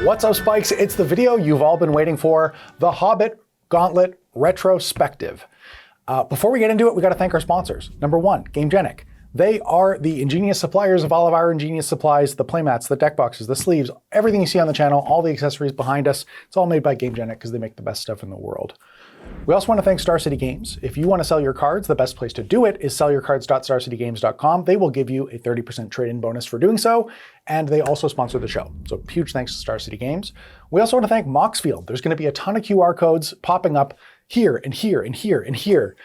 What's up, Spikes? It's the video you've all been waiting for, the Hobbit Gauntlet Retrospective. Before we get into it, we got to thank our sponsors. Number one, Gamegenic. They are the ingenious suppliers of all of our ingenious supplies, the playmats, the deck boxes, the sleeves, everything you see on the channel, all the accessories behind us. It's all made by Gamegenic because they make the best stuff in the world. We also want to thank Star City Games. If you want to sell your cards, the best place to do it is sellyourcards.starcitygames.com. They will give you a 30% trade-in bonus for doing so, and they also sponsor the show. So huge thanks to Star City Games. We also want to thank Moxfield. There's going to be a ton of QR codes popping up here and here and here and here,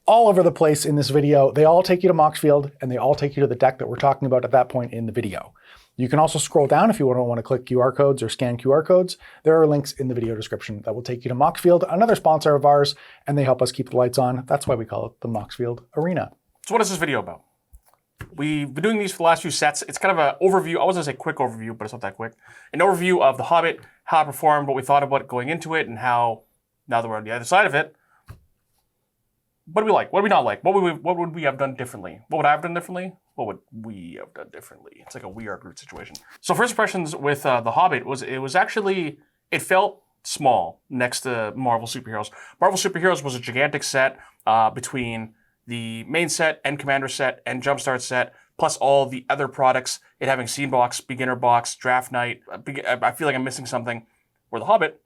all over the place in this video. They all take you to Moxfield, and they all take you to the deck that we're talking about at that point in the video. You can also scroll down if you don't want to click QR codes or scan QR codes. There are links in the video description that will take you to Moxfield, another sponsor of ours, and they help us keep the lights on. That's why we call it the Moxfield Arena. So what is this video about? We've been doing these for the last few sets. It's kind of an overview. I was going to say quick overview, but it's not that quick. An overview of The Hobbit, how it performed, what we thought about going into it, and how, now that we're on the other side of it, what do we like? What do we not like? What would we have done differently? What would I have done differently? What would we have done differently? It's like a We Are Groot situation. So first impressions with The Hobbit was it felt small next to Marvel Superheroes. Marvel Superheroes was a gigantic set between the main set and Commander set and Jumpstart set, plus all the other products, it having Scene Box, Beginner Box, Draft Night. I feel like I'm missing something. Where The Hobbit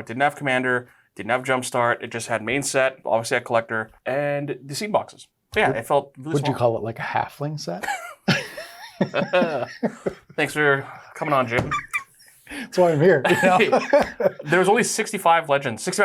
didn't have Commander, didn't have Jumpstart, it just had main set, obviously had Collector, and the Scene Boxes. But yeah, it felt really Would small. you call it like a halfling set? Thanks for coming on, Jim. That's why I'm here. You know? There was only 65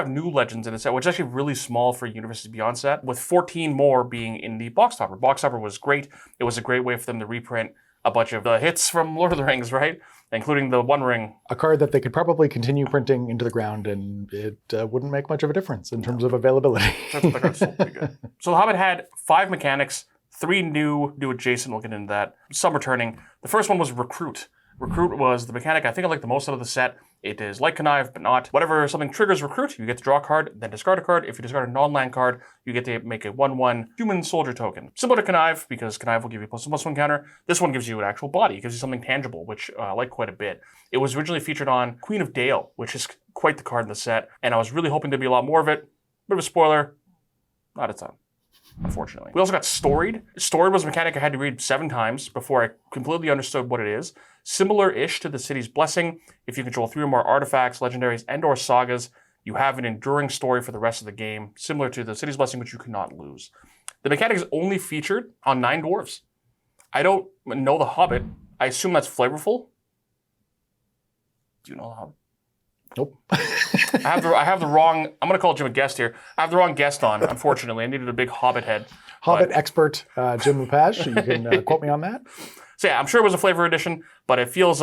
new legends in the set, which is actually really small for a University Beyond set, with 14 more being in the box topper. Box topper was great. It was a great way for them to reprint a bunch of the hits from Lord of the Rings, right? Including the One Ring. A card that they could probably continue printing into the ground, and it wouldn't make much of a difference in terms of availability. The card sold pretty good. So The Hobbit had 5 mechanics, 3 new adjacent. We'll get into that. Some returning. The first one was Recruit. Recruit was the mechanic I think I like the most out of the set. It is like Connive, but not. Whatever something triggers Recruit, you get to draw a card, then discard a card. If you discard a non-land card, you get to make a 1/1 human soldier token. Similar to Connive, because Connive will give you +1/+1 counter. This one gives you an actual body. It gives you something tangible, which I like quite a bit. It was originally featured on Queen of Dale, which is quite the card in the set, and I was really hoping there'd be a lot more of it. Bit of a spoiler, not a ton, unfortunately. We also got Storied. Storied was a mechanic I had to read 7 times before I completely understood what it is. Similar-ish to the City's Blessing. If you control 3 or more artifacts, legendaries, and/or sagas, you have an enduring story for the rest of the game, similar to the City's Blessing, which you cannot lose. The mechanic is only featured on 9 dwarves. I don't know The Hobbit. I assume that's flavorful. Do you know The Hobbit? Nope. I have the wrong, I'm going to call Jim a guest here. I have the wrong guest on, unfortunately. I needed a big Hobbit head. Hobbit expert Jim Lepage, so you can quote me on that. So yeah, I'm sure it was a flavor edition, but it feels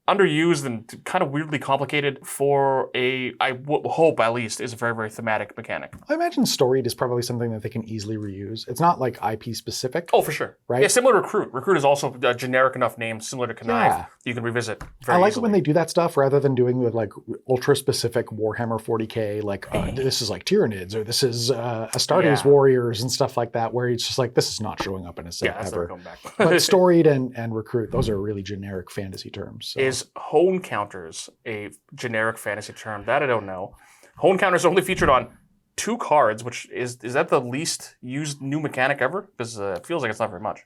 underused and kind of weirdly complicated for hope at least, is a very, very thematic mechanic. I imagine Storied is probably something that they can easily reuse. It's not like IP specific. Oh, for sure. Right? Yeah, similar to Recruit. Recruit is also a generic enough name, similar to Connive, that you can revisit very I like easily. it when they do that stuff rather than doing the like ultra specific Warhammer 40K, like this is like Tyranids or this is Astartes Warriors and stuff like that, where it's just like, this is not showing up in a set that's ever. never coming back. But Storied and Recruit, those are really generic fantasy terms. So. Is Hone Counters a generic fantasy term? That I don't know. Hone Counters only featured on 2 cards, which is that the least used new mechanic ever? Because it feels like it's not very much.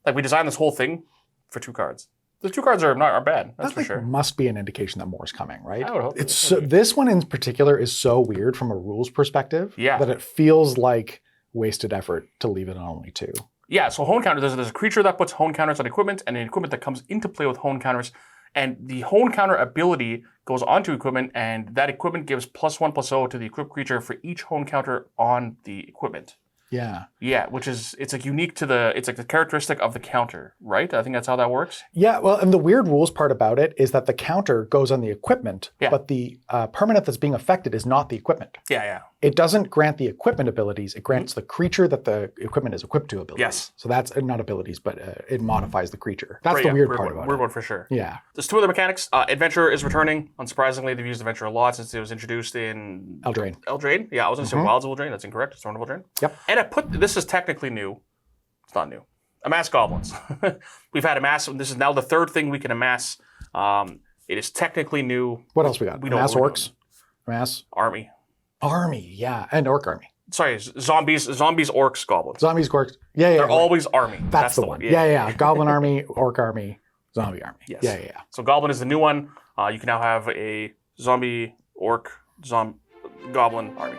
Like we designed this whole thing for 2 cards. The 2 cards are bad, that's for sure. Must be an indication that more is coming, right? I would hope it's so, this one in particular is so weird from a rules perspective that it feels like wasted effort to leave it on only 2. Yeah, so Hone Counter, there's a creature that puts Hone Counters on equipment and an equipment that comes into play with Hone Counters. And the Hone Counter ability goes onto equipment, and that equipment gives +1/+0 to the equipped creature for each Hone Counter on the equipment. Yeah. Yeah, which is, it's like unique to it's like the characteristic of the counter, right? I think that's how that works. Yeah, well, and the weird rules part about it is that the counter goes on the equipment, but the permanent that's being affected is not the equipment. Yeah. It doesn't grant the equipment abilities, it grants the creature that the equipment is equipped to abilities. Yes. So that's not abilities, but it modifies the creature. That's the weird part about it. Weird one for sure. Yeah. There's 2 other mechanics. Adventure is returning. Unsurprisingly, they've used Adventure a lot since it was introduced in Eldraine. Yeah, I was going to say Wilds of Eldraine. That's incorrect. It's Storm of Eldraine. Yep. And this is technically new. It's not new. Amass goblins. We've had amass. This is now the 3rd thing we can amass It is technically new. What else we got? We know Mass what we're orcs? doing. Mass Army. army, yeah. And orc army. Sorry, zombies, orcs, goblins. Zombies, orcs. Yeah, yeah. They're right. always army. That's the one. Yeah. Goblin army, orc army, zombie army. Yes. Yeah. So goblin is the new one. You can now have a zombie, orc, goblin army.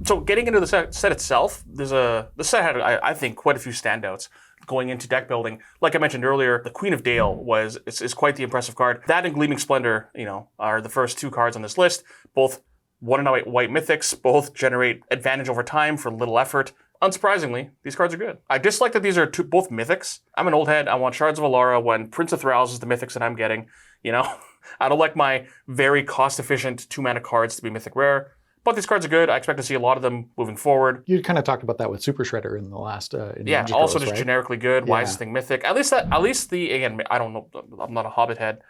So getting into the set itself, the set had, I think, quite a few standouts going into deck building. Like I mentioned earlier, the Queen of Dale is quite the impressive card. That and Gleaming Splendor, are the first two cards on this list. Both 1 white mythics, both generate advantage over time for little effort. Unsurprisingly, these cards are good. I dislike that these are both mythics. I'm an old head. I want Shards of Alara when Prince of Thralls is the mythics that I'm getting. I don't like my very cost-efficient 2-mana cards to be mythic rare. But these cards are good. I expect to see a lot of them moving forward. You kind of talked about that with Super Shredder in the last. Yeah, also just generically good. Wisest thing mythic. At least again. I don't know. I'm not a Hobbit head.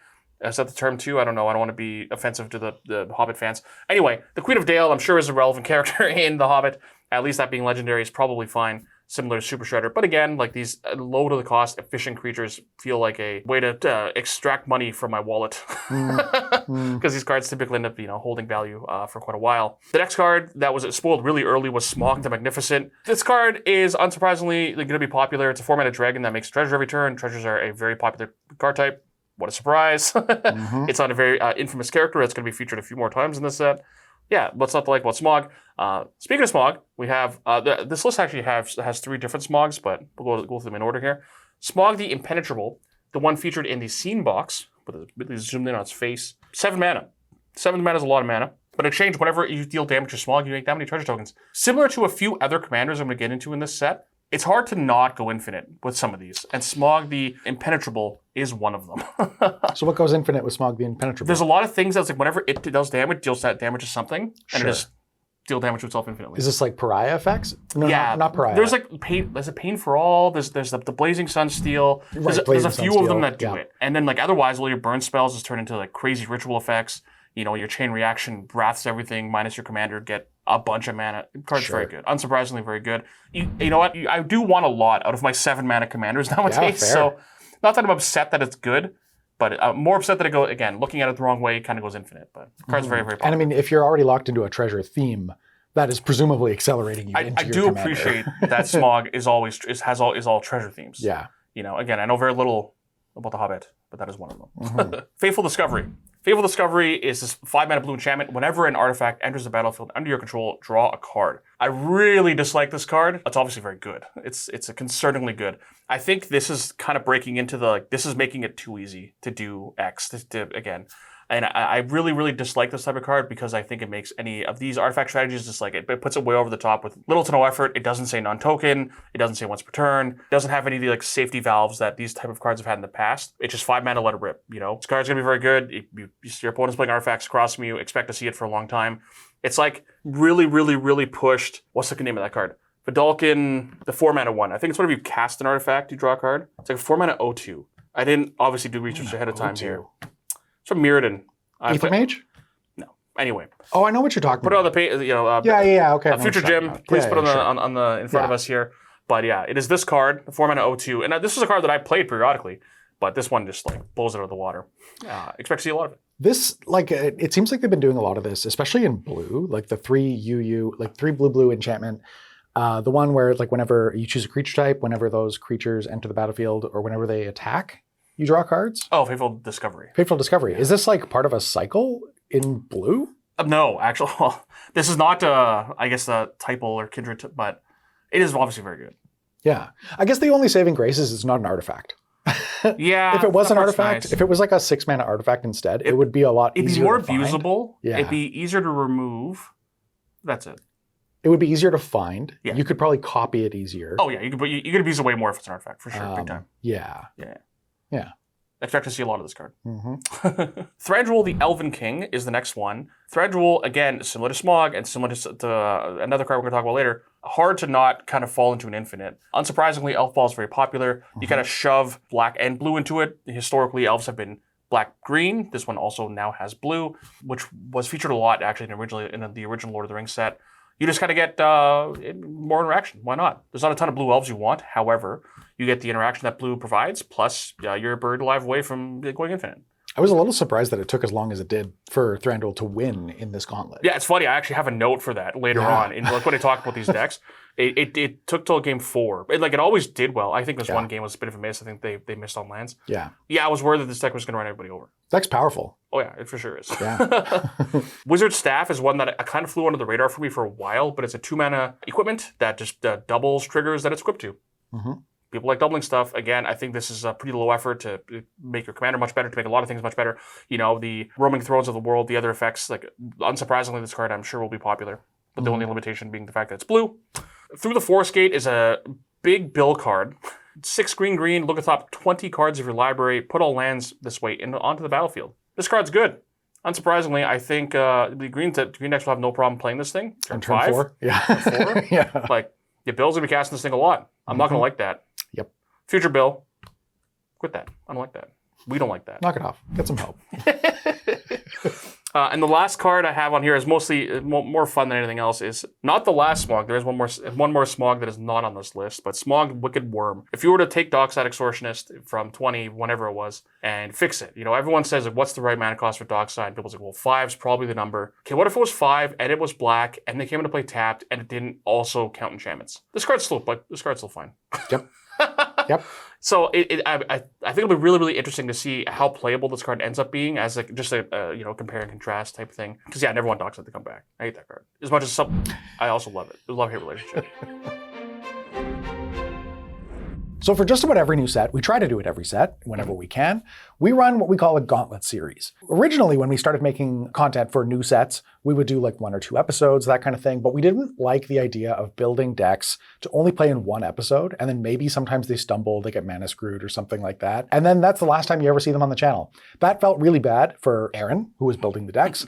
Is that the term too? I don't know. I don't want to be offensive to the Hobbit fans. Anyway, the Queen of Dale, I'm sure, is a relevant character in the Hobbit. At least that being legendary is probably fine. Similar to Super Shredder. But again, like these low to the cost, efficient creatures feel like a way to extract money from my wallet. Because these cards typically end up, holding value for quite a while. The next card that was spoiled really early was Smog the Magnificent. This card is unsurprisingly going to be popular. It's a 4-mana dragon that makes treasure every turn. Treasures are a very popular card type. What a surprise. It's not a very infamous character. It's going to be featured a few more times in this set. Yeah, what's not to like about Smog? Speaking of Smog, we have this list actually has 3 different Smogs, but we'll go through them in order here. Smog the Impenetrable, the one featured in the Scene box, with zoomed in on its face. 7 mana. 7 mana is a lot of mana. But in exchange, whenever you deal damage to Smog, you make that many treasure tokens. Similar to a few other commanders I'm going to get into in this set, it's hard to not go infinite with some of these. And Smog the Impenetrable is one of them. So what goes infinite with Smog the Impenetrable? There's a lot of things that's like whenever it does damage, deals that damage to something, and it just deal damage to itself infinitely. Is this like pariah effects? No, yeah, not pariah. There's like pain. There's a pain for all. There's the Blazing Sun Steel. There's a few of them that do it, and then like otherwise, all your burn spells just turn into like crazy ritual effects. Your chain reaction wraths everything minus your commander, get a bunch of mana. The card's very good. Unsurprisingly, very good. You know what? I do want a lot out of my 7 mana commanders nowadays. Yeah, fair. So not that I'm upset that it's good, but I'm more upset that it goes, again, looking at it the wrong way, it kind of goes infinite. But the card's very, very popular. And I mean, if you're already locked into a treasure theme, that is presumably accelerating you into I your do commander. appreciate that Smog is all treasure themes. Yeah. Again, I know very little about the Hobbit, but that is one of them. Faithful Discovery. Faithful Discovery is this 5-mana blue enchantment. Whenever an artifact enters the battlefield under your control, draw a card. I really dislike this card. It's obviously very good. It's concerningly good. I think this is kind of breaking into this is making it too easy to do X, again. And I really, really dislike this type of card because I think it makes any of these artifact strategies just like it puts it way over the top with little to no effort. It doesn't say non-token. It doesn't say once per turn. It doesn't have any of the like safety valves that these type of cards have had in the past. It's just 5 mana, let it rip. This card's gonna be very good. Your opponent's playing artifacts across from you. Expect to see it for a long time. It's like really, really, really pushed. What's the name of that card? Vidalkin, the 4-mana one. I think it's whenever you cast an artifact, you draw a card. It's like a 4-mana O2. I didn't obviously do research ahead of time here. It's from Mirrodin. Aether Mage? No. Anyway. Oh, I know what you're talking about. Put it on the page. Okay. Future Jim, please put it on the in front of us here. But yeah, it is this card, the 4-mana O2. And this is a card that I played periodically, but this one just like blows it out of the water. Expect to see a lot of it. This, it seems like they've been doing a lot of this, especially in blue, like the 3 UU, like 3 blue enchantment. The one where like whenever you choose a creature type, whenever those creatures enter the battlefield or whenever they attack, you draw cards? Oh, Faithful Discovery. Faithful Discovery. Yeah. Is this like part of a cycle in blue? No, actually. This is not, I guess, a typo or kindred, but it is obviously very good. Yeah. I guess the only saving grace is it's not an artifact. Yeah. If it was an artifact, if it was like a 6-mana artifact instead, it would be a lot easier. It'd be more to find. abusable. Yeah. It'd be easier to remove. That's it. It would be easier to find. Yeah. You could probably copy it easier. Oh, yeah. You could abuse it way more if it's an artifact, for sure. Big time. Yeah. Yeah. Expect to see a lot of this card. Mm-hmm. Threadrule the Elven King is the next one. Threadrule, again, similar to Smog and similar to another card we're going to talk about later, hard to not kind of fall into an infinite. Unsurprisingly, Elf Ball is very popular. You kind of shove black and blue into it. Historically, elves have been black-green. This one also now has blue, which was featured a lot actually in the original Lord of the Rings set. You just kind of get more interaction. Why not? There's not a ton of blue elves you want. However, you get the interaction that blue provides, plus you're buried alive away from going infinite. I was a little surprised that it took as long as it did for Thranduil to win in this gauntlet. Yeah, it's funny. I actually have a note for that later on. In like when I talk about these decks, it took till game 4. It always did well. I think this one game was a bit of a miss. I think they missed on lands. Yeah. Yeah, I was worried that this deck was going to run everybody over. Deck's powerful. Oh yeah, it for sure is. Yeah. Wizard Staff is one that kind of flew under the radar for me for a while, but it's a 2-mana equipment that just doubles triggers that it's equipped to. Mm-hmm. People like doubling stuff. Again, I think this is a pretty low effort to make your commander much better, to make a lot of things much better. The roaming thrones of the world, the other effects, unsurprisingly, this card I'm sure will be popular. But the only limitation being the fact that it's blue. Through the Forest Gate is a big bill card. 6 green, look at the top 20 cards of your library, put all lands this way onto the battlefield. This card's good. Unsurprisingly, I think the green decks will have no problem playing this thing. Turn 5. 4? Yeah. 4? Yeah. Your Bill's going to be casting this thing a lot. I'm not going to like that. Yep. Future Bill, quit that. I don't like that. We don't like that. Knock it off. Get some help. And the last card I have on here is mostly more fun than anything else. Is not the last Smog. There is one more Smog that is not on this list, but Smog Wicked Worm. If you were to take Dockside Extortionist from 20, whenever it was, and fix it, everyone says, what's the right mana cost for Dockside? People's like, well, 5's probably the number. Okay, what if it was 5 and it was black and they came into play tapped and it didn't also count enchantments? This card's still fine. Yep. Yep. So I think it'll be really, really interesting to see how playable this card ends up being as just a compare and contrast type thing. Because I never want Dockside to come back. I hate that card as much as I also love it. It's a love-hate relationship. So for just about every new set, we try to do it every set whenever we can, we run what we call a gauntlet series. Originally, when we started making content for new sets, we would do 1 or 2 episodes, that kind of thing, but we didn't like the idea of building decks to only play in 1 episode, and then maybe sometimes they stumble, they get mana screwed or something like that, and then that's the last time you ever see them on the channel. That felt really bad for Aaron, who was building the decks,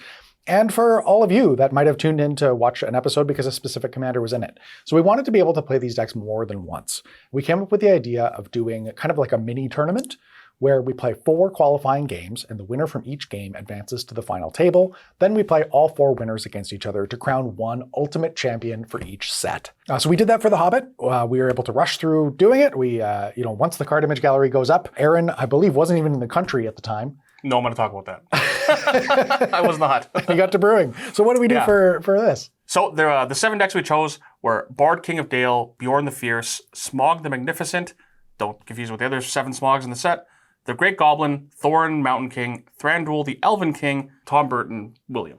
and for all of you that might have tuned in to watch an episode because a specific commander was in it. So we wanted to be able to play these decks more than once. We came up with the idea of doing kind of like a mini tournament where we play 4 qualifying games and the winner from each game advances to the final table. Then we play all 4 winners against each other to crown one ultimate champion for each set. So we did that for the Hobbit. We were able to rush through doing it. We, once the card image gallery goes up, Aaron, I believe, wasn't even in the country at the time. No, I'm going to talk about that. I was not. You got to brewing. So what do we do for this? So the 7 decks we chose were Bard, King of Dale, Bjorn the Fierce, Smog the Magnificent, don't confuse with the other 7 Smogs in the set, the Great Goblin, Thorin, Mountain King, Thranduil, the Elven King, Tom Burton, William.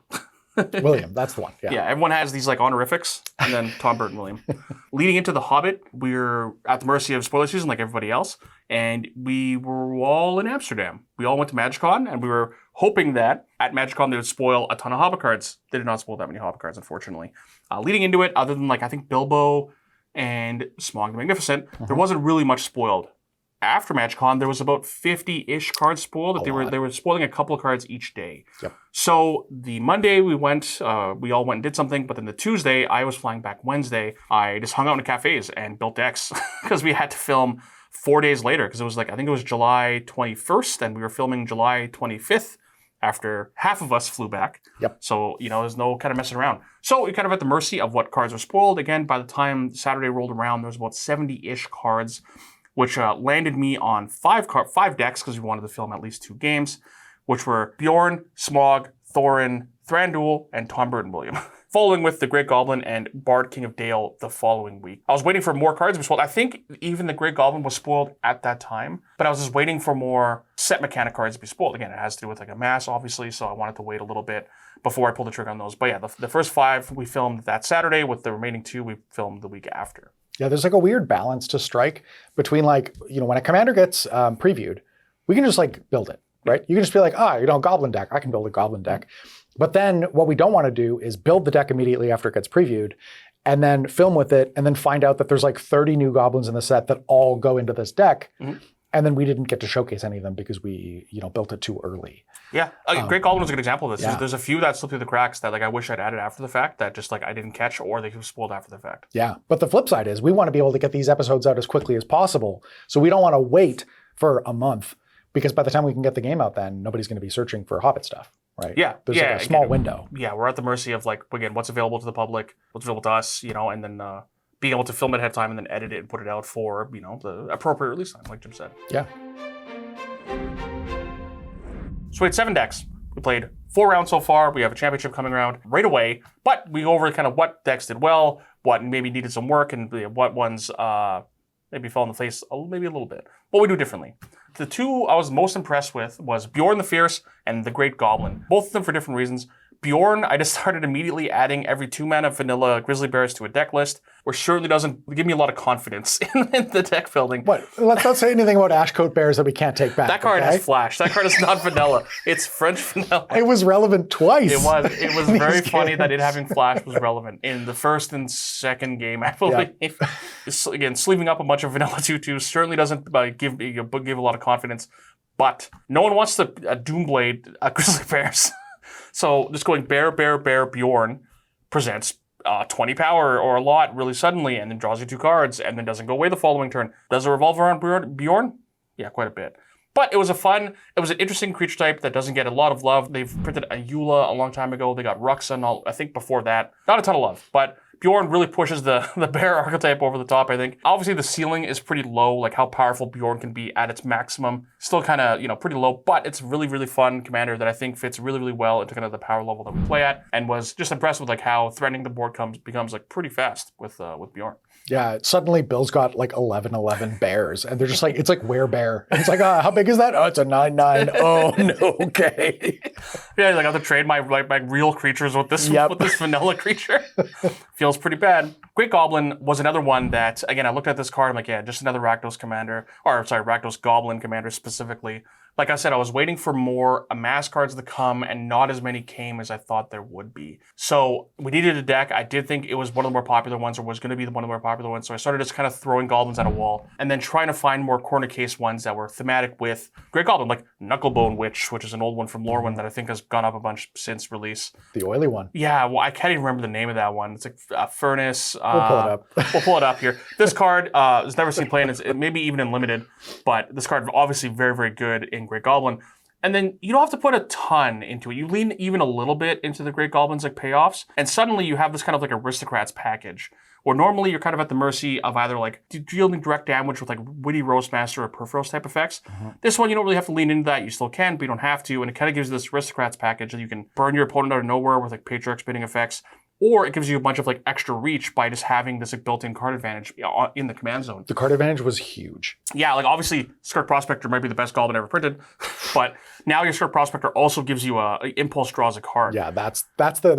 William, that's the one. Yeah, everyone has these honorifics, and then Tom Burton, William. Leading into The Hobbit, we're at the mercy of spoiler season like everybody else, and we were all in Amsterdam. We all went to MagicCon, and we were hoping that at MagicCon they would spoil a ton of Hobbit cards. They did not spoil that many Hobbit cards, unfortunately. Leading into it, other than I think Bilbo and Smog the Magnificent, there wasn't really much spoiled. After MagicCon, there was about 50-ish cards spoiled. They were spoiling a couple of cards each day. Yep. So the Monday we all went and did something, but then the Tuesday, I was flying back Wednesday. I just hung out in cafes and built decks because we had to film 4 days later because it was I think it was July 21st and we were filming July 25th after half of us flew back. Yep. So, there's no kind of messing around. So we're kind of at the mercy of what cards are spoiled. Again, by the time Saturday rolled around, there was about 70-ish cards, which landed me on 5 decks because we wanted to film at least 2 games, which were Bjorn, Smog, Thorin, Thranduil, and Tom Burton William. Following with the Great Goblin and Bard King of Dale the following week. I was waiting for more cards to be spoiled. I think even the Great Goblin was spoiled at that time, but I was just waiting for more set mechanic cards to be spoiled. Again, it has to do with a mass, obviously, so I wanted to wait a little bit before I pulled the trigger on those. But yeah, the first 5 we filmed that Saturday, with the remaining 2 we filmed the week after. Yeah, there's a weird balance to strike between when a commander gets previewed, we can just build it, right? You can just be goblin deck, I can build a goblin deck. But then what we don't want to do is build the deck immediately after it gets previewed and then film with it and then find out that there's 30 new goblins in the set that all go into this deck. Mm-hmm. And then we didn't get to showcase any of them because we, built it too early. Yeah, Great Goblin was a good example of this. Yeah. There's a few that slipped through the cracks that I wish I'd added after the fact that just I didn't catch, or they were spoiled after the fact. Yeah, but the flip side is we want to be able to get these episodes out as quickly as possible. So we don't want to wait for a month because by the time we can get the game out, then nobody's going to be searching for Hobbit stuff. right? Yeah. There's Yeah, like a small again, window. Yeah, we're at the mercy of like, again, what's available to the public, what's available to us, and then being able to film it ahead of time and then edit it and put it out for, the appropriate release time, like Jim said. Yeah. So we had 7 decks. We played 4 rounds so far. We have a championship coming around right away, but we go over kind of what decks did well, what maybe needed some work, and what ones maybe fell in the face maybe a little bit. What we do differently. The 2 I was most impressed with was Bjorn the Fierce and the Great Goblin. Both of them for different reasons. Bjorn, I just started immediately adding every 2 mana vanilla Grizzly Bears to a deck list, which certainly doesn't give me a lot of confidence in the deck building. What? Let's not say anything about Ashcoat Bears that we can't take back. That card okay? has flash. That card is not vanilla. It's French vanilla. It was relevant twice. It was very funny that it having flash was relevant in the first and second game, I believe. Yeah. Again, sleeving up a bunch of vanilla 2/2s certainly doesn't give a lot of confidence, but no one wants to Doomblade Grizzly Bears. So just going bear, Bjorn presents 20 power or a lot really suddenly, and then draws you 2 cards, and then doesn't go away the following turn. Does it revolve around Bjorn? Yeah, quite a bit. But it was an interesting creature type that doesn't get a lot of love. They've printed a Eula a long time ago. They got Ruxan, I think, before that. Not a ton of love, but Bjorn really pushes the bear archetype over the top, I think. Obviously, the ceiling is pretty low, like how powerful Bjorn can be at its maximum. Still kind of, pretty low, but it's a really, really fun commander that I think fits really, really well into kind of the power level that we play at, and was just impressed with like how threatening the board becomes like pretty fast with Bjorn. Yeah, suddenly Bill's got like 11 bears, and they're just like, it's like werebear. And it's like, how big is that? Oh, it's a 9/9. Oh, no, okay. Yeah, like I have to trade my real creatures with this vanilla creature. Feels pretty bad. Great Goblin was another one that, again, I looked at this card, I'm like, yeah, just another Rakdos Goblin commander specifically. Like I said, I was waiting for more amass cards to come, and not as many came as I thought there would be. So we needed a deck. I did think it was one of the more popular ones, or was going to be one of the more popular ones. So I started just kind of throwing goblins at a wall, and then trying to find more corner case ones that were thematic with Great Goblin, like Knucklebone Witch, which is an old one from Lorwyn that I think has gone up a bunch since release. The oily one. Yeah, well, I can't even remember the name of that one. It's like Furnace. We'll pull it up. We'll pull it up here. This card has never seen play, and it's maybe even in limited, but this card obviously very, very good in Great Goblin. And then you don't have to put a ton into it. You lean even a little bit into the Great Goblins like payoffs, and suddenly you have this kind of like Aristocrats package, where normally you're kind of at the mercy of either like dealing direct damage with like Witty Roastmaster or Perforos type effects. Mm-hmm. This one, you don't really have to lean into that. You still can, but you don't have to, and it kind of gives you this Aristocrats package that you can burn your opponent out of nowhere with like Patriarch Spitting effects. Or it gives you a bunch of like extra reach by just having this like built-in card advantage in the command zone. The card advantage was huge. Yeah, like obviously Skirk Prospector might be the best goblin ever printed, but now your Skirk Prospector also gives you a impulse draws a card. Yeah, that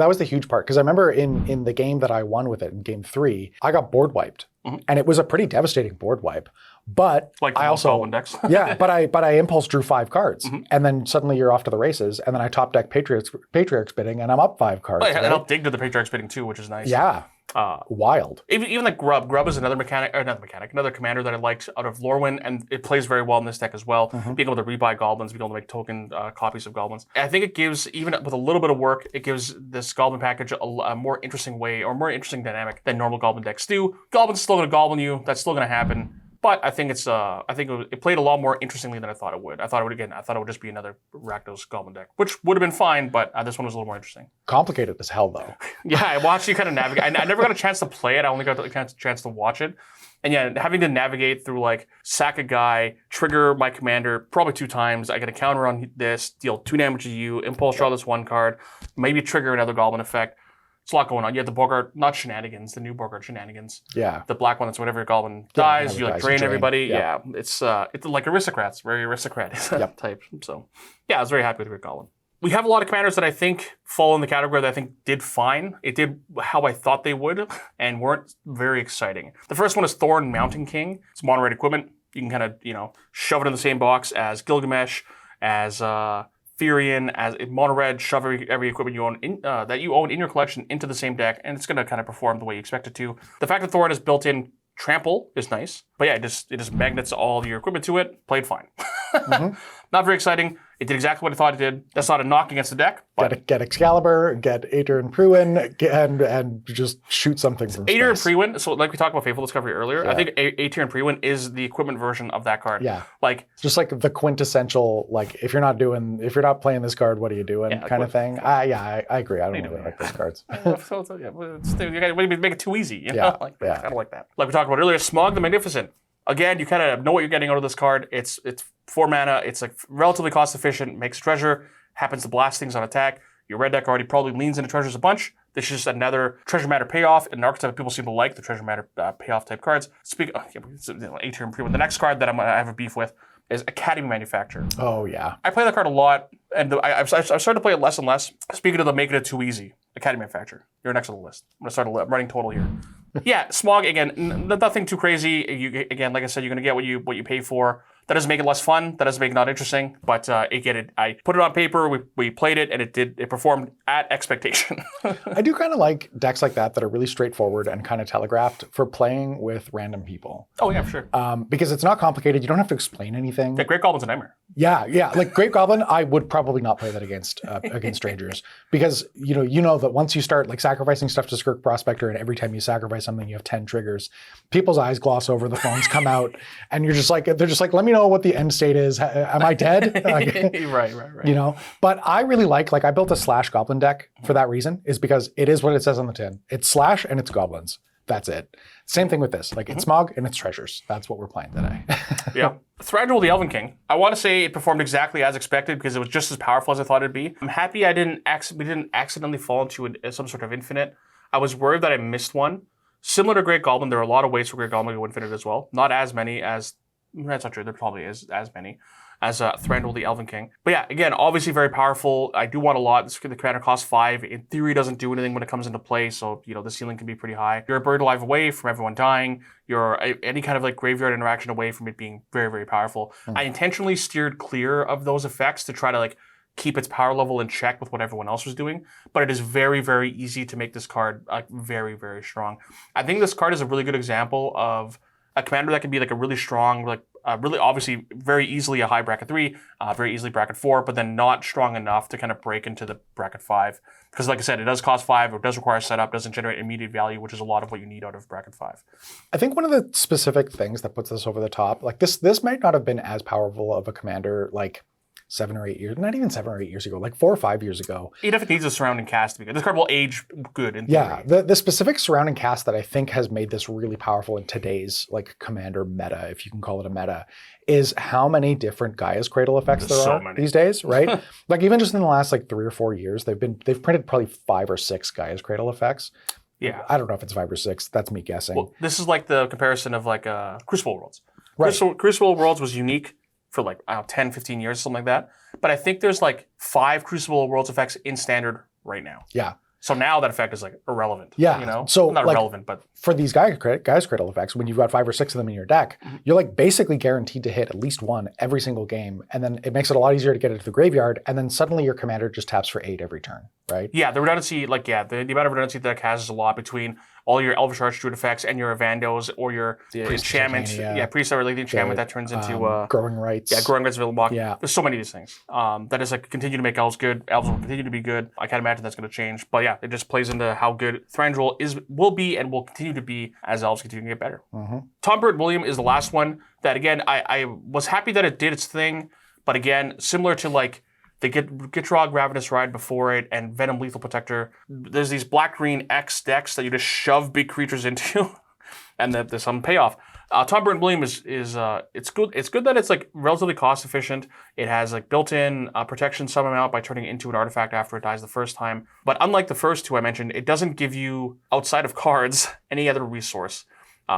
was the huge part, because I remember in the game that I won with it in game 3, I got board wiped, and it was a pretty devastating board wipe. But like the I also goblin decks. yeah, but I impulse drew 5 cards, and then suddenly you're off to the races, and then I top deck Patriarch Spitting, and I'm up 5 cards. Oh, yeah, right? And I'll dig to the Patriarch Spitting too, which is nice. Yeah. Wild. Even like Grub. Grub is another commander that I liked out of Lorwyn, and it plays very well in this deck as well. Being able to rebuy goblins, being able to make token copies of goblins. I think it gives, even with a little bit of work, it gives this goblin package a more interesting way, or more interesting dynamic than normal goblin decks do. Goblin's still going to goblin you. That's still going to happen. But I think it played a lot more interestingly than I thought it would. I thought it would just be another Rakdos Goblin deck, which would have been fine, but this one was a little more interesting. Complicated as hell, though. Yeah, I watched you kind of navigate. I never got a chance to play it. I only got a chance to watch it. And yeah, having to navigate through like sack a guy, trigger my commander probably 2 times. I get a counter on this, deal 2 damage to you, impulse draw this 1 card, maybe trigger another Goblin effect. It's a lot going on. You have the Bogart, not Shenanigans, the new Bogart Shenanigans. Yeah. The black one that's whenever your Goblin dies, you like drain everybody. Yeah. It's like Aristocrats, very aristocratic type. So yeah, I was very happy with Great Goblin. We have a lot of commanders that I think fall in the category that I think did fine. It did how I thought they would, and weren't very exciting. The first one is Thorn Mountain King. It's mono red equipment. You can kind of, shove it in the same box as Gilgamesh, as Firion, as mono red, shove every equipment you own that you own in your collection into the same deck, and it's going to kind of perform the way you expect it to. The fact that Thorin is built in trample is nice, but yeah, it just magnets all your equipment to it. Played fine. Not very exciting. It did exactly what I thought it did. That's not a knock against the deck, but Get Excalibur, get Aether and Pruin, and just shoot something from Aether and space. Prewin, so like we talked about Fateful Discovery earlier, I think Aether and Prewin is the equipment version of that card. Yeah. Like, Just like the quintessential, like if you're not playing this card, what are you doing kind of thing. I agree. I don't really like those cards. you gotta make it too easy. You know? Yeah, I don't like that. Like we talked about earlier, Smog the Magnificent. Again, you kind of know what you're getting out of this card. It's 4 mana. It's like relatively cost efficient. Makes treasure. Happens to blast things on attack. Your red deck already probably leans into treasures a bunch. This is just another treasure matter payoff. An archetype people seem to like the treasure matter payoff type cards. Aether and Prewin. The next card that I have a beef with is Academy Manufacturer. Oh yeah. I play that card a lot, and I've started to play it less and less. Speaking of the making it too easy, Academy Manufacturer. You're next on the list. I'm gonna start running total here. Yeah, Smog again. Nothing too crazy. Again, like I said, you're gonna get what you pay for. That doesn't make it less fun. That doesn't make it not interesting. But I put it on paper. We played it, and it performed at expectation. I do kind of like decks like that are really straightforward and kind of telegraphed for playing with random people. Oh yeah, for sure. Because it's not complicated. You don't have to explain anything. Yeah, Great Goblin's a nightmare. Yeah. Like Great Goblin, I would probably not play that against strangers because you know that once you start like sacrificing stuff to Skirk Prospector, and every time you sacrifice something, you have 10 triggers. People's eyes gloss over, the phones come out, and they're just like, let me know what the end state is. Am I dead? Right. You know, but I really like I built a slash goblin deck for that reason, is because it is what it says on the tin. It's slash and it's goblins. That's it. Same thing with this. Like it's Smog and it's treasures. That's what we're playing today. Yeah. Thranduil the Elven King. I want to say it performed exactly as expected because it was just as powerful as I thought it'd be. I'm happy we didn't accidentally fall into some sort of infinite. I was worried that I missed one. Similar to Great Goblin, there are a lot of ways for Great Goblin to go infinite as well. Not as many as, that's not true, there probably is as many as Thranduil the Elven King. But yeah, again, obviously very powerful. I do want a lot. The commander costs 5. In theory, doesn't do anything when it comes into play, so the ceiling can be pretty high. You're a bird alive away from everyone dying. You're any kind of like graveyard interaction away from it being very, very powerful. I intentionally steered clear of those effects to try to like keep its power level in check with what everyone else was doing. But it is very, very easy to make this card very, very strong. I think this card is a really good example of a commander that can be like a really strong, like really obviously very easily a high bracket 3, very easily bracket 4, but then not strong enough to kind of break into the bracket 5. Because like I said, it does cost 5, it does require setup, doesn't generate immediate value, which is a lot of what you need out of bracket 5. I think one of the specific things that puts this over the top, like this might not have been as powerful of a commander like 7 or 8 years, not even 7 or 8 years ago, like 4 or 5 years ago. It definitely needs a surrounding cast to be good. This card will age good in theory. Yeah, the specific surrounding cast that I think has made this really powerful in today's like commander meta, if you can call it a meta, is how many different Gaia's Cradle effects there are these days, right? Like even just in the last like 3 or 4 years, they've printed probably 5 or 6 Gaia's Cradle effects. Yeah. I don't know if it's 5 or 6. That's me guessing. Well, this is like the comparison of like Crucible Worlds. Right. Crucible Worlds was unique for like, 10, 15 years, something like that. But I think there's like 5 Crucible Worlds effects in Standard right now. Yeah. So now that effect is like irrelevant. Yeah. So not like, irrelevant, but for these Gaia's Cradle effects, when you've got 5 or 6 of them in your deck, you're like basically guaranteed to hit at least one every single game. And then it makes it a lot easier to get it to the graveyard. And then suddenly your commander just taps for 8 every turn, right? Yeah, the redundancy, the amount of redundancy that has is a lot between all your Elvish Archdruid effects and your Evandos or your enchantment. Priest or like the enchantment that turns into Growing Rights. Yeah, Growing Rights, Villainwalk. Yeah. There's so many of these things. That is like continue to make elves good. Elves will continue to be good. I can't imagine that's going to change. But yeah, it just plays into how good Thranduil will be and will continue to be as elves continue to get better. Tom Bird William is the last one that again I was happy that it did its thing, but again similar to like the Gitrog Ravenous Ride before it and Venom Lethal Protector. There's these black-green X decks that you just shove big creatures into, and there's some payoff. Tom Bird William is it's good. It's good that it's like relatively cost efficient. It has like built-in protection some amount by turning it into an artifact after it dies the first time. But unlike the first two I mentioned, it doesn't give you outside of cards any other resource.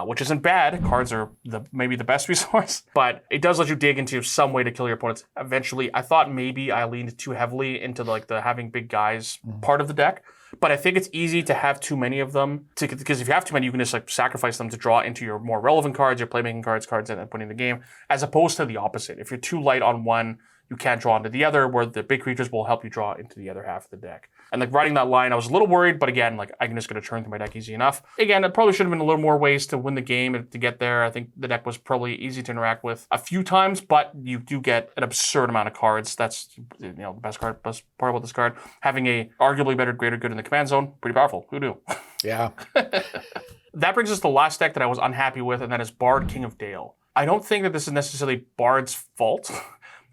Which isn't bad. Cards are maybe the best resource, but it does let you dig into some way to kill your opponents. Eventually, I thought maybe I leaned too heavily into like the having big guys part of the deck, but I think it's easy to have too many of them because if you have too many, you can just like sacrifice them to draw into your more relevant cards, your playmaking cards that put in the game, as opposed to the opposite. If you're too light on one, you can't draw into the other, where the big creatures will help you draw into the other half of the deck. And like riding that line, I was a little worried, but again, like I can just get a turn through my deck easy enough. Again, it probably should have been a little more ways to win the game to get there. I think the deck was probably easy to interact with a few times, but you do get an absurd amount of cards. That's the best part about this card. Having a arguably better greater good in the command zone, pretty powerful. Who knew? Yeah. That brings us to the last deck that I was unhappy with, and that is Bard, King of Dale. I don't think that this is necessarily Bard's fault.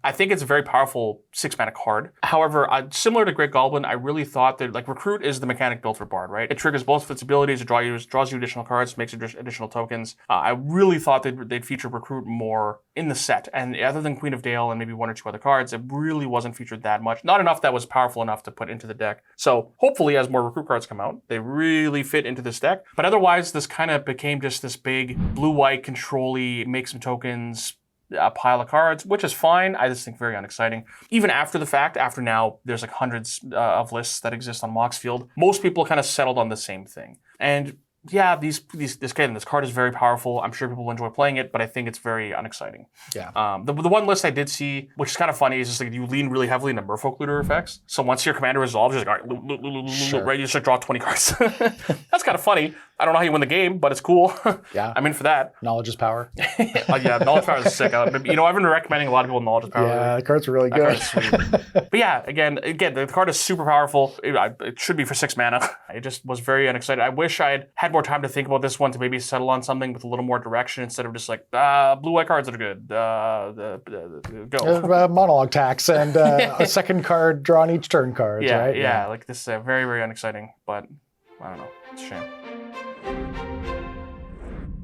I think it's a very powerful 6-mana card. However, similar to Great Goblin, I really thought that like Recruit is the mechanic built for Bard, right? It triggers both of its abilities, it draws you additional cards, makes additional tokens. I really thought they'd feature Recruit more in the set. And other than Queen of Dale and maybe one or two other cards, it really wasn't featured that much. Not enough that was powerful enough to put into the deck. So hopefully as more Recruit cards come out, they really fit into this deck. But otherwise, this kind of became just this big blue-white control-y, make some tokens, a pile of cards, which is fine. I just think very unexciting. Even after the fact, after now, there's like hundreds of lists that exist on Moxfield. Most people kind of settled on the same thing. And yeah, this card is very powerful. I'm sure people will enjoy playing it, but I think it's very unexciting. Yeah. The one list I did see, which is kind of funny, is just like you lean really heavily into Merfolk Looter effects. So once your commander resolves, you're like, all right, Sure. right, you just draw 20 cards. That's kind of funny. I don't know how you win the game, but it's cool. Yeah. I'm in for that. Knowledge is power. Yeah, Knowledge Power is sick. I've been recommending a lot of people Knowledge Power. Yeah, the cards are really good. Card is sweet. But yeah, again, the card is super powerful. It should be for 6 mana. I just was very unexcited. I wish I had more time to think about this one to maybe settle on something with a little more direction instead of just like blue-white cards that are good. Go. Monologue tax and a second card drawn each turn cards, Yeah, right? yeah. Like this is very, very unexciting, but I don't know. It's a shame.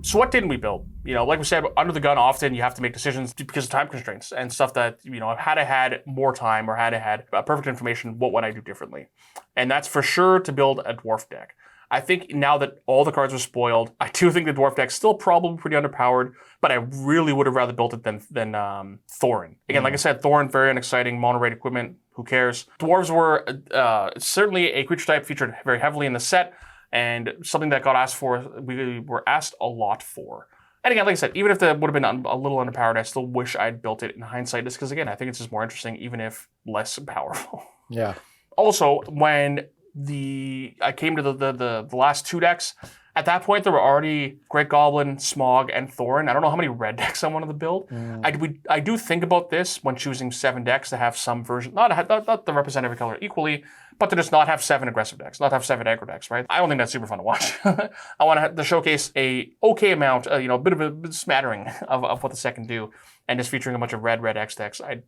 So what didn't we build? Like we said, under the gun, often you have to make decisions because of time constraints and stuff that, had I had more time or had I had perfect information, what would I do differently? And that's for sure to build a dwarf deck. I think now that all the cards are spoiled, I do think the dwarf deck's still probably pretty underpowered, but I really would have rather built it than Thorin. Again, like I said, Thorin, very unexciting, mono rate equipment, who cares? Dwarves were certainly a creature type featured very heavily in the set, and something that got asked for, we were asked a lot for. And again, like I said, even if that would have been a little underpowered, I still wish I'd built it in hindsight, just because, again, I think it's just more interesting, even if less powerful. Yeah. Also, when I came to the last 2 decks, at that point, there were already Great Goblin, Smog, and Thorin. I don't know how many red decks I wanted to build. I do think about this when choosing 7 decks to have some version, not to represent every color equally, but to just not have 7 aggressive decks, not have 7 aggro decks, right? I don't think that's super fun to watch. I want to showcase a okay amount, a bit of a smattering of what the set can do, and just featuring a bunch of red X decks, I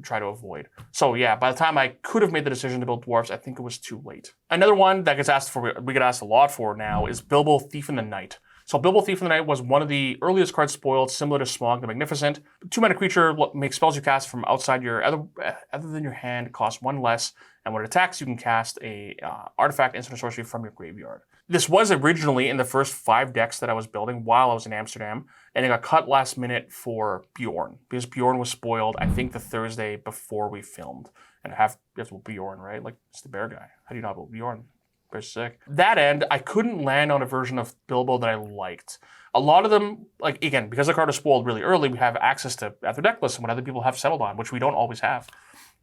try to avoid. So yeah, by the time I could have made the decision to build dwarves, I think it was too late. Another one that gets asked for, we get asked a lot for now, is Bilbo Thief in the Night. So Bilbo Thief in the Night was one of the earliest cards spoiled, similar to Smog the Magnificent. 2-mana creature, makes spells you cast from outside your other than your hand, costs 1 less, and when it attacks, you can cast a artifact, instant, or sorcery from your graveyard. This was originally in the first 5 decks that I was building while I was in Amsterdam, and it got cut last minute for Bjorn, because Bjorn was spoiled, I think, the Thursday before we filmed. And you have to build Bjorn, right? Like, it's the bear guy. How do you not build Bjorn? Very sick. That end, I couldn't land on a version of Bilbo that I liked. A lot of them, like, again, because the card is spoiled really early, we have access to other deck lists and what other people have settled on, which we don't always have.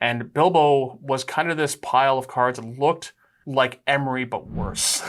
And Bilbo was kind of this pile of cards that looked like Emery, but worse.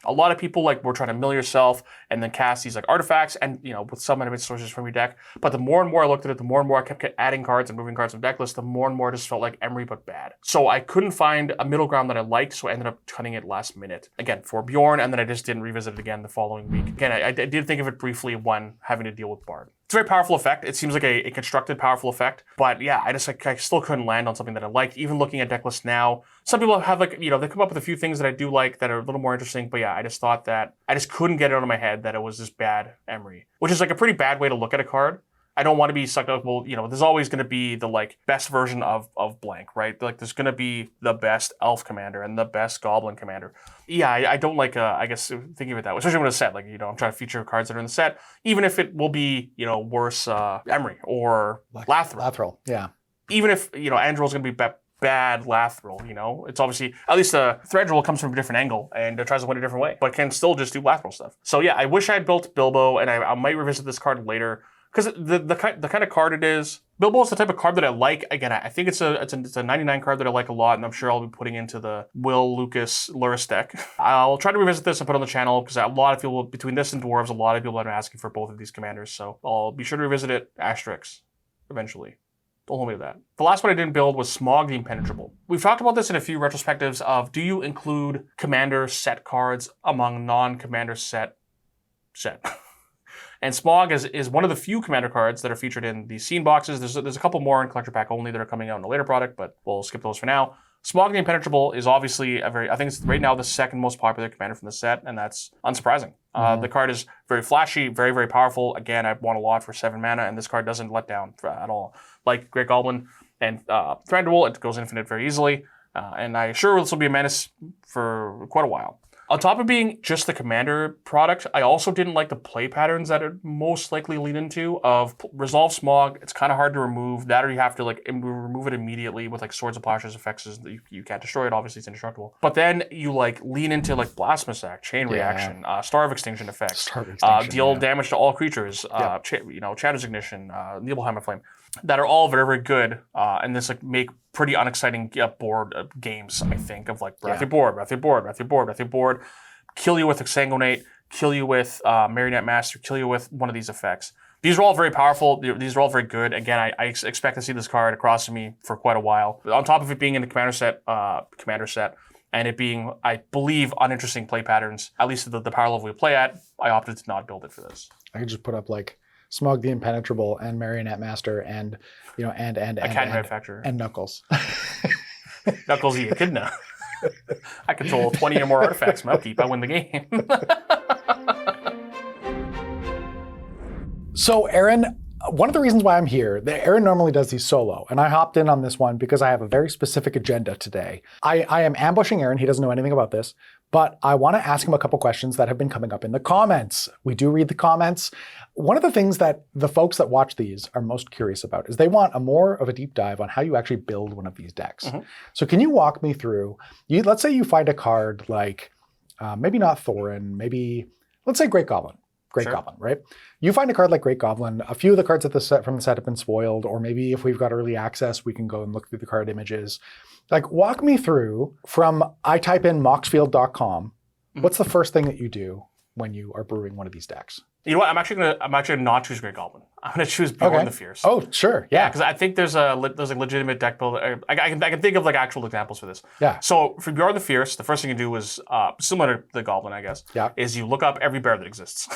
A lot of people were trying to mill yourself and then cast these artifacts and, with some enemies sources from your deck. But the more and more I looked at it, the more and more I kept adding cards and moving cards from deck list, the more and more it just felt like Emery, but bad. So I couldn't find a middle ground that I liked, so I ended up cutting it last minute. Again, for Bjorn, and then I just didn't revisit it again the following week. Again, I did think of it briefly when having to deal with Bard. It's a very powerful effect. It seems like a constructed, powerful effect. But yeah, I still couldn't land on something that I liked. Even looking at deck lists now, some people have they come up with a few things that I do like that are a little more interesting. But yeah, I just thought that I just couldn't get it out of my head that it was this bad Emery, which is a pretty bad way to look at a card. I don't want to be sucked up. Well, there's always going to be the best version of blank, right? There's going to be the best elf commander and the best goblin commander. Yeah, I don't like, I guess, thinking of it that way, especially when it's set. I'm trying to feature cards that are in the set, even if it will be, worse Emery or Lathril. Lathril, yeah. Even if, Andrel's going to be bad Lathril, it's obviously, at least Threadril comes from a different angle and tries to win a different way, but can still just do Lathril stuff. So yeah, I wish I had built Bilbo, and I might revisit this card later. because the kind of card it is, Bilbo is the type of card that I like. Again, I think it's a 99 card that I like a lot, and I'm sure I'll be putting into the Will Lucas Luris deck. I'll try to revisit this and put it on the channel, because a lot of people, between this and Dwarves, a lot of people have been asking for both of these commanders, so I'll be sure to revisit it, Asterix, eventually. Don't hold me to that. The last one I didn't build was Smog the Impenetrable. We've talked about this in a few retrospectives of, do you include commander set cards among non-commander set? And Smog is one of the few commander cards that are featured in the scene boxes. There's a couple more in collector pack only that are coming out in a later product, but we'll skip those for now. Smog the Impenetrable is obviously I think it's right now the second most popular commander from the set, and that's unsurprising. The card is very flashy, very, very powerful. Again, I want a lot for 7 mana, and this card doesn't let down at all. Like Great Goblin and Thranduil, it goes infinite very easily, and I'm sure this will be a menace for quite a while. On top of being just the commander product, I also didn't like the play patterns that it most likely lead into of Resolve Smog. It's kind of hard to remove that, or you have to like remove it immediately with like Swords of Plowshares effects. You can't destroy it, obviously it's indestructible. But then you like lean into like Blasphemous Act, Chain Reaction, Star of Extinction effects, deal damage to all creatures, Chandler's Ignition, Nibelheim Flame, that are all very, very good, and this like make pretty unexciting board games, I think, of like Wrath Your Board, kill you with Exsanguinate, kill you with Marionette Master, kill you with one of these effects. These are all very powerful. These are all very good. Again, I expect to see this card across from me for quite a while. On top of it being in the commander set, and it being, I believe, uninteresting play patterns, at least at the power level we play at, I opted to not build it for this. I could just put up like Smog the Impenetrable and Marionette Master and Manufacturer and Knuckles. Knuckles the Echidna. I control 20 or more artifacts from upkeep. I win the game. So Aaron, one of the reasons why I'm here, Aaron normally does these solo, and I hopped in on this one because I have a very specific agenda today. I am ambushing Aaron. He doesn't know anything about this, but I want to ask him a couple questions that have been coming up in the comments. We do read the comments. One of the things that the folks that watch these are most curious about is they want more of a deep dive on how you actually build one of these decks. Mm-hmm. So can you walk me through, let's say you find a card like, maybe not Thorin, maybe, let's say Great Goblin. Goblin, right? You find a card like Great Goblin, a few of the cards at the set from the set have been spoiled, or maybe if we've got early access, we can go and look through the card images. Like, walk me through from, I type in moxfield.com, what's the first thing that you do when you are brewing one of these decks? You know what? I'm actually gonna not choose Great Goblin. I'm gonna choose Bjorn the Fierce. Oh, sure, yeah. Because I think there's a legitimate deck build. I can think of like actual examples for this. Yeah. So for Bjorn the Fierce, the first thing you do is similar to the Goblin, I guess. Yeah. Is you look up every bear that exists.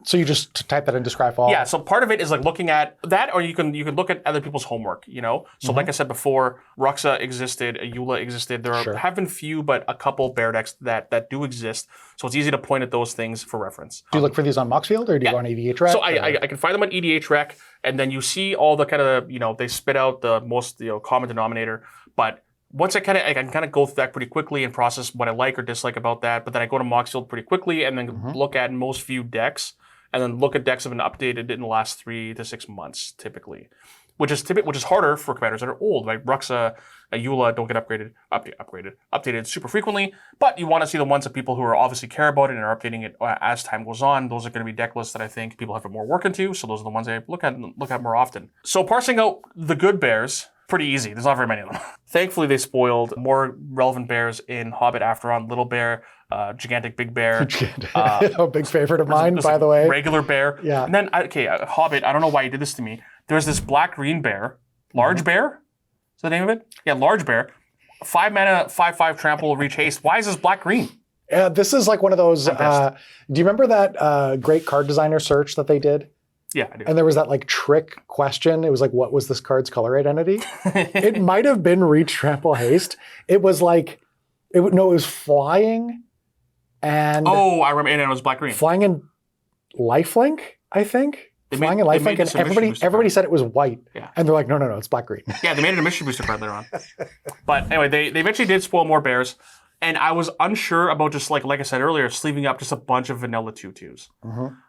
So you just type that into Scryfall? Yeah, so part of it is like looking at that, or you can look at other people's homework, you know? So like I said before, Ruxa existed, Ayula existed. There have been few, but a couple bear decks that do exist. So it's easy to point at those things for reference. Do you look for these on Moxfield, or do you go on EDHREC? So I can find them on EDHREC, and then you see all the kind of, they spit out the most common denominator, but once I can kind of go through that pretty quickly and process what I like or dislike about that, but then I go to Moxfield pretty quickly and then look at most viewed decks, and then look at decks that have been updated in the last 3 to 6 months, typically, which is harder for commanders that are old. Like Ruxa, Ayula don't get updated super frequently, but you want to see the ones that people who are obviously care about it and are updating it as time goes on. Those are going to be deck lists that I think people have more work into, so those are the ones I look at more often. So parsing out the good bears, pretty easy. There's not very many of them. Thankfully, they spoiled more relevant bears in Hobbit, Afteron, Little Bear, Gigantic Big Bear. A big favorite of mine, by the way. Regular bear. Yeah. And then, Hobbit, I don't know why you did this to me. There's this black-green bear. Large bear? Is that the name of it? Yeah, large bear. 5 mana, 5/5 trample, reach haste. Why is this black-green? This is like one of those, do you remember that great card designer search that they did? Yeah, I do. And there was that like trick question. It was like, what was this card's color identity? It might have been reach, trample, haste. It was like, it was flying and... Oh, I remember, and it was black-green. Flying and lifelink, I think. Flying and lifelink, and everybody said it was white. Yeah. And they're like, no, it's black-green. Yeah, they made it a mystery booster card later on. But anyway, they eventually did spoil more bears. And I was unsure about just like I said earlier, sleeving up just a bunch of vanilla 2/2s.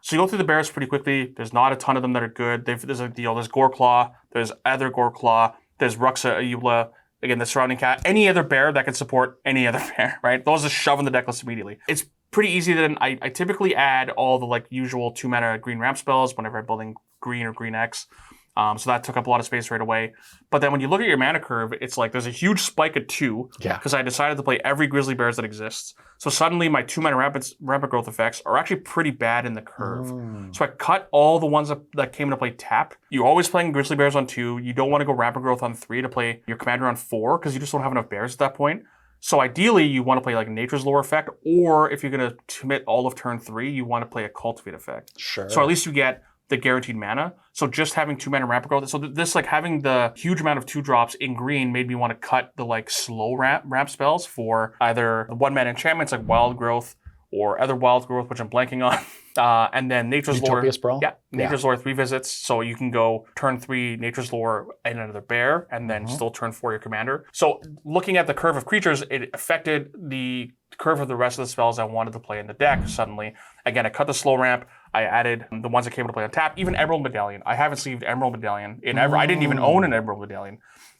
So you go through the bears pretty quickly. There's not a ton of them that are good. There's Goreclaw, there's other Goreclaw, there's Ruxa, Ayula, again, the surrounding cat, any other bear that can support any other bear, right? Those are shoving the deck list immediately. It's pretty easy. Then I typically add all the like usual 2-mana green ramp spells whenever I'm building green or green X. So that took up a lot of space right away. But then when you look at your mana curve, it's like there's a huge spike at 2 because I decided to play every Grizzly Bears that exists. So suddenly my 2-mana rampant growth effects are actually pretty bad in the curve. So I cut all the ones that came into play tap. You're always playing Grizzly Bears on 2. You don't want to go rampant growth on 3 to play your commander on 4 because you just don't have enough bears at that point. So ideally, you want to play like Nature's Lore effect, or if you're going to commit all of turn 3, you want to play a Cultivate effect. Sure. So at least you get the guaranteed mana. So just having 2-mana rampant growth. So this like having the huge amount of 2-drops in green made me want to cut the like slow ramp spells for either the 1-mana enchantments like Wild Growth or other Wild Growth, which I'm blanking on. And then Nature's Lore. Utopia Sprawl? Yeah, Nature's Lore 3 visits. So you can go turn 3 Nature's Lore and another bear, and then still turn 4 your commander. So looking at the curve of creatures, it affected the curve of the rest of the spells I wanted to play in the deck suddenly. Again, I cut the slow ramp. I added the ones that came into play on tap. Even Emerald Medallion. I haven't sleeved Emerald Medallion in ever. I didn't even own an Emerald Medallion.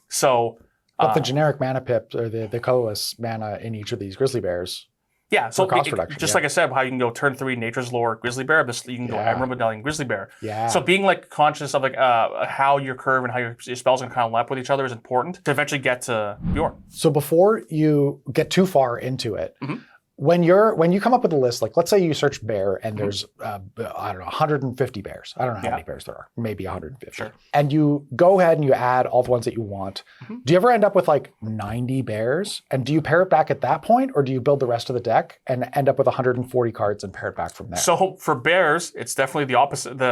So... But the generic mana pip, or the colorless mana in each of these Grizzly Bears... Yeah, so cost reduction, just like I said, how you can go turn 3 Nature's Lore Grizzly Bear, you can go Emerald Medallion Grizzly Bear. Yeah. So being like conscious of like how your curve and how your spells can kind of lap with each other is important to eventually get to Bjorn. So before you get too far into it, when you come up with a list, like let's say you search bear and there's I don't know 150 bears. I don't know how many bears there are, maybe 150. Sure. And you go ahead and you add all the ones that you want. Do you ever end up with like 90 bears? And do you pair it back at that point, or do you build the rest of the deck and end up with 140 cards and pair it back from there? So for bears, it's definitely the opposite.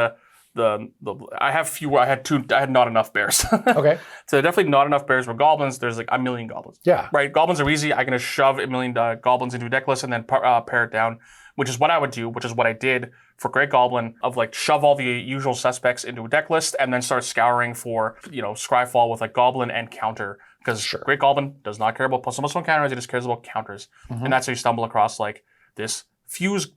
I had not enough bears. Okay. So definitely not enough bears. With goblins, there's like a million goblins. Yeah. Right. Goblins are easy. I can just shove a million goblins into a deck list and then pare it down, which is what I would do, which is what I did for Great Goblin, of like shove all the usual suspects into a deck list and then start scouring for, Scryfall with like goblin and counter. Because Great Goblin does not care about plus one counters, it just cares about counters. And that's how you stumble across like this Fuse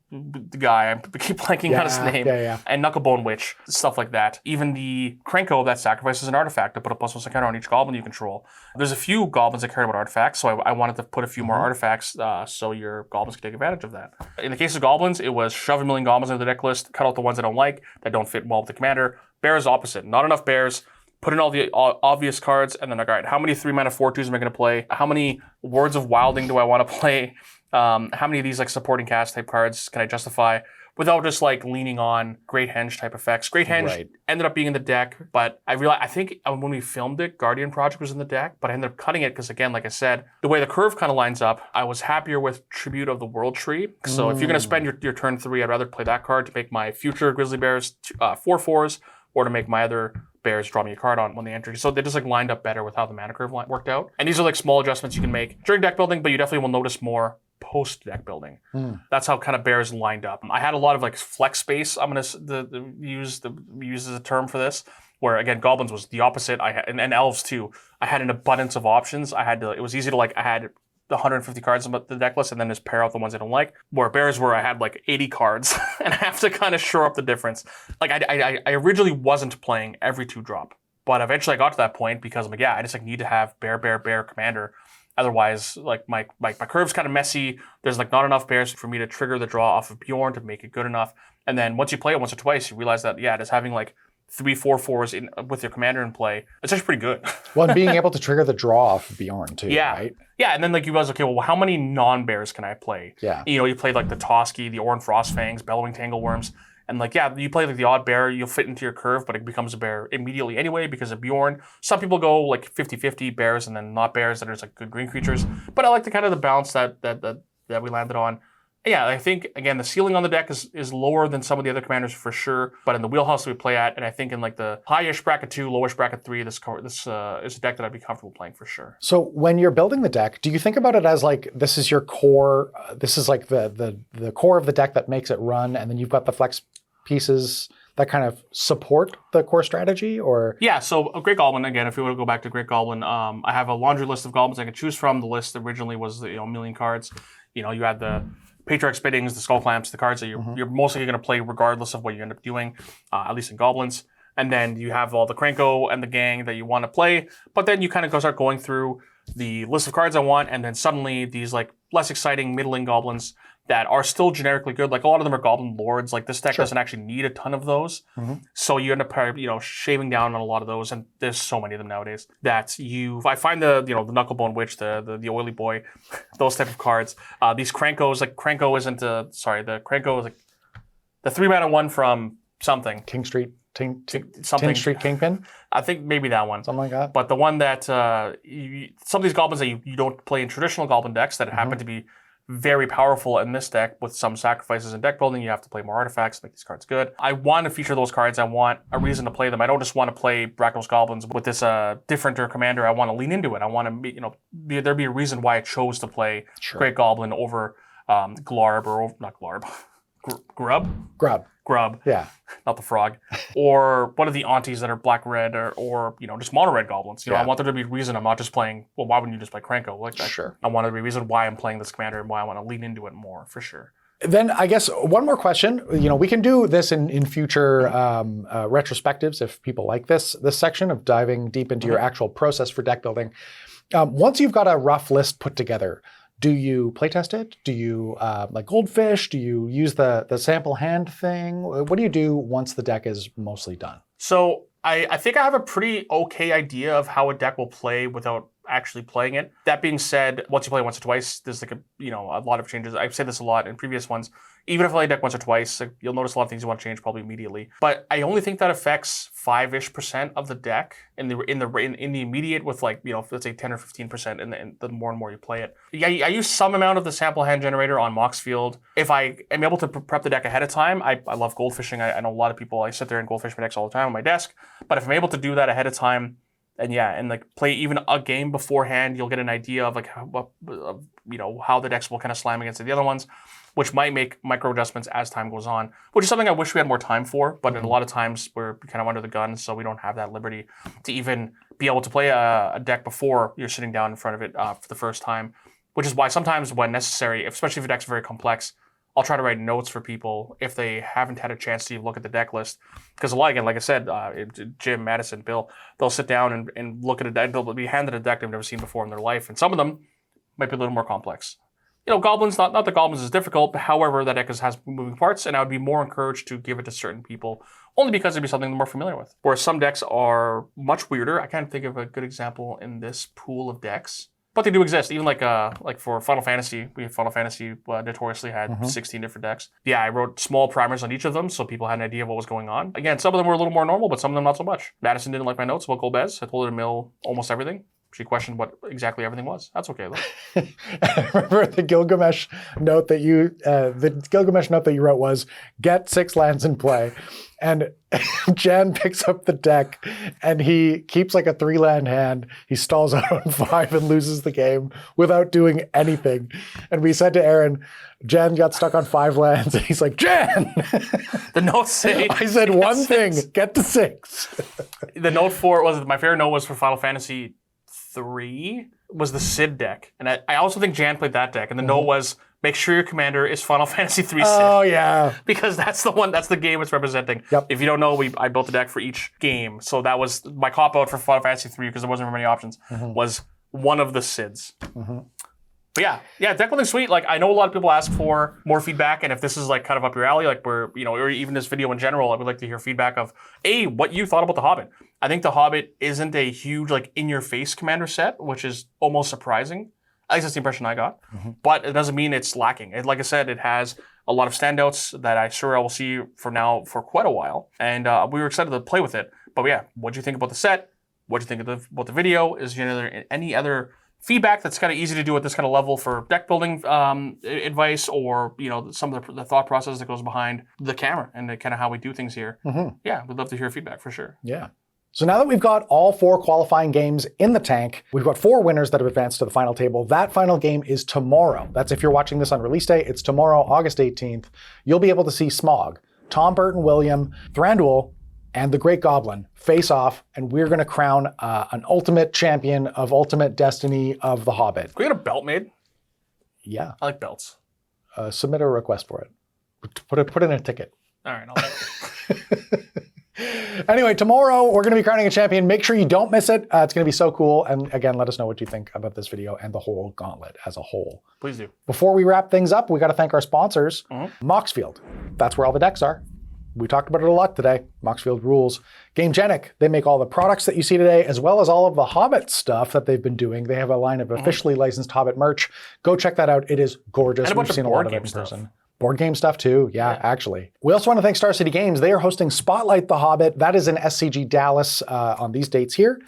guy, I keep blanking on his name, and Knucklebone Witch, stuff like that. Even the Krenko that sacrifices an artifact to put a plus one counter on each goblin you control. There's a few goblins that care about artifacts, so I wanted to put a few more artifacts so your goblins can take advantage of that. In the case of goblins, it was shove a million goblins into the deck list, cut out the ones I don't like, that don't fit well with the commander. Bears opposite, not enough bears. Put in all the obvious cards, and then like, all right, how many 3-mana 4/2s am I going to play? How many Words of Wilding do I want to play? How many of these like supporting cast type cards can I justify without just like leaning on Great Henge type effects? Great Henge ended up being in the deck, but I think when we filmed it, Guardian Project was in the deck, but I ended up cutting it because again, like I said, the way the curve kind of lines up, I was happier with Tribute of the World Tree. So if you're going to spend your turn 3, I'd rather play that card to make my future Grizzly Bears 4/4s, or to make my other bears draw me a card on when they enter. So they just like lined up better with how the mana curve worked out. And these are like small adjustments you can make during deck building, but you definitely will notice more post deck building. That's how kind of bears lined up. I had a lot of like flex space. I'm gonna use as a term for this, where again goblins was the opposite. And elves too. I had an abundance of options. It was easy to like I had the 150 cards in the deck list and then just pair out the ones I don't like. Where bears were I had like 80 cards and I have to kind of shore up the difference. Like I originally wasn't playing every 2-drop, but eventually I got to that point because I'm like, I just like need to have bear commander. Otherwise, like my curve's kind of messy. There's like not enough bears for me to trigger the draw off of Bjorn to make it good enough. And then once you play it once or twice, you realize that just having like 3/4/4s with your commander in play, it's actually pretty good. Well, and being able to trigger the draw off of Bjorn too, right? Yeah, and then like you realize, okay, well, how many non-bears can I play? Yeah. You played like the Toski, the Oran Frostfangs, Bellowing Tangleworms, and like, you play like the odd bear, you'll fit into your curve, but it becomes a bear immediately anyway because of Bjorn. Some people go like 50-50 bears and then not bears that are just like good green creatures. But I like the kind of the balance that we landed on. Yeah, I think, again, the ceiling on the deck is lower than some of the other commanders for sure, but in the wheelhouse that we play at, and I think in like the high-ish bracket 2, lowish bracket 3, this is a deck that I'd be comfortable playing for sure. So when you're building the deck, do you think about it as like, this is your core, this is like the core of the deck that makes it run, and then you've got the flex pieces that kind of support the core strategy, or? Yeah, so a Great Goblin, again, if we want to go back to Great Goblin, I have a laundry list of goblins I can choose from. The list originally was a million cards. You had the Patriarch Spittings, the Skull Clamps, the cards that you're mostly going to play regardless of what you end up doing, at least in Goblins. And then you have all the Krenko and the gang that you want to play, but then you kind of start going through the list of cards I want, and then suddenly these like less exciting middling goblins that are still generically good. Like a lot of them are goblin lords. Like this deck doesn't actually need a ton of those. So you end up, shaving down on a lot of those. And there's so many of them nowadays that I find the Knucklebone Witch, the Oily Boy, those type of cards. These Krankos, like Kranko isn't the Kranko is like the 3-mana one from something. King Street. Something. Tin Street Kingpin? I think maybe that one. Something like that. But the one that, some of these goblins that you don't play in traditional goblin decks that happen to be very powerful in this deck with some sacrifices and deck building, you have to play more artifacts to make these cards good. I want to feature those cards. I want a reason to play them. I don't just want to play Rakdos Goblins with this different commander. I want to lean into it. I want to, there'd be a reason why I chose to play Great Goblin over Glarb or not Glarb. Grub. Yeah. Not the frog. Or one of the aunties that are black-red or just mono-red goblins. I want there to be a reason I'm not just playing, well, why wouldn't you just play Kranko? Like that? Sure. I want there to be a reason why I'm playing this commander and why I want to lean into it more, for sure. Then I guess one more question. We can do this in future retrospectives if people like this section of diving deep into your actual process for deck building. Once you've got a rough list put together, do you playtest it? Do you like Goldfish? Do you use the sample hand thing? What do you do once the deck is mostly done? So I think I have a pretty okay idea of how a deck will play without actually playing it. That being said, once you play once or twice, there's like a lot of changes. I've said this a lot in previous ones. Even if I play a deck once or twice, you'll notice a lot of things you want to change probably immediately. But I only think that affects 5-ish% of the deck in the immediate with let's say 10 or 15% in the more and more you play it. Yeah, I use some amount of the sample hand generator on Moxfield. If I am able to prep the deck ahead of time, I love goldfishing. I know a lot of people, I sit there and goldfish my decks all the time on my desk. But if I'm able to do that ahead of time, and play even a game beforehand, you'll get an idea of how the decks will kind of slam against the other ones, which might make micro adjustments as time goes on, which is something I wish we had more time for. But in a lot of times we're kind of under the gun, so we don't have that liberty to even be able to play a deck before you're sitting down in front of it for the first time. Which is why sometimes when necessary, especially if your deck's very complex, I'll try to write notes for people if they haven't had a chance to look at the deck list. Because like I said, Jim, Madison, Bill, they'll sit down and look at a deck. They'll be handed a deck they've never seen before in their life. And some of them might be a little more complex. Goblins, not that Goblins is difficult, but however, that deck has moving parts, and I would be more encouraged to give it to certain people, only because it'd be something they're more familiar with. Whereas some decks are much weirder. I can't think of a good example in this pool of decks. But they do exist, even like for Final Fantasy. Final Fantasy notoriously had 16 different decks. Yeah, I wrote small primers on each of them so people had an idea of what was going on. Again, some of them were a little more normal, but some of them not so much. Madison didn't like my notes about Golbez. I told her to mill almost everything. She questioned what exactly everything was. That's okay though. I remember the Gilgamesh note that you wrote was get 6 lands in play. And Jan picks up the deck and he keeps like a 3-land hand. He stalls out on 5 and loses the game without doing anything. And we said to Aaron, Jan got stuck on 5 lands. And he's like, Jan! The note say I said one thing, get to 6. The note my favorite note was for Final Fantasy 3 was the Sid deck. And I also think Jan played that deck. And the note was, make sure your commander is Final Fantasy 3 Sid. Oh, yeah. Because that's the game it's representing. Yep. If you don't know, I built a deck for each game. So that was my cop-out for Final Fantasy 3 because there wasn't very many options, was one of the Sids. But yeah, deck building's sweet. Like, I know a lot of people ask for more feedback, and if this is like kind of up your alley, like or even this video in general, I would like to hear feedback of what you thought about the Hobbit. I think the Hobbit isn't a huge in-your-face commander set, which is almost surprising. At least that's the impression I got. But it doesn't mean it's lacking. Like I said, it has a lot of standouts that I will see from now for quite a while, and we were excited to play with it. But yeah, what do you think about the set? What do you think about the video? Is there any other feedback that's kind of easy to do at this kind of level for deck building advice, or some of the thought process that goes behind the camera and kind of how we do things here? Yeah, we'd love to hear feedback for sure. Yeah. So now that we've got all 4 qualifying games in the tank, we've got 4 winners that have advanced to the final table. That final game is tomorrow. That's if you're watching this on release day. It's tomorrow, August 18th. You'll be able to see Smog, Tom Burton William, Thranduil, and the Great Goblin face off, and we're going to crown an ultimate champion of Ultimate Destiny of the Hobbit. Can we get a belt made? Yeah. I like belts. Submit a request for it. Put in a ticket. All right. Anyway, tomorrow we're going to be crowning a champion. Make sure you don't miss it. It's going to be so cool. And again, let us know what you think about this video and the whole gauntlet as a whole. Please do. Before we wrap things up, we got to thank our sponsors. Moxfield. That's where all the decks are. We talked about it a lot today. Moxfield rules. Gamegenic. They make all the products that you see today, as well as all of the Hobbit stuff that they've been doing. They have a line of officially licensed Hobbit merch. Go check that out. It is gorgeous. And a bunch We've of seen a board lot of it game in stuff. person. Board game stuff too, yeah, actually. We also want to thank Star City Games. They are hosting Spotlight the Hobbit. That is in SCG Dallas on these dates here.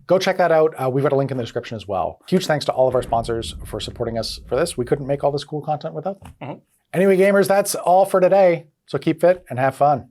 Go check that out. We've got a link in the description as well. Huge thanks to all of our sponsors for supporting us for this. We couldn't make all this cool content without them. Anyway, gamers, that's all for today. So keep fit and have fun.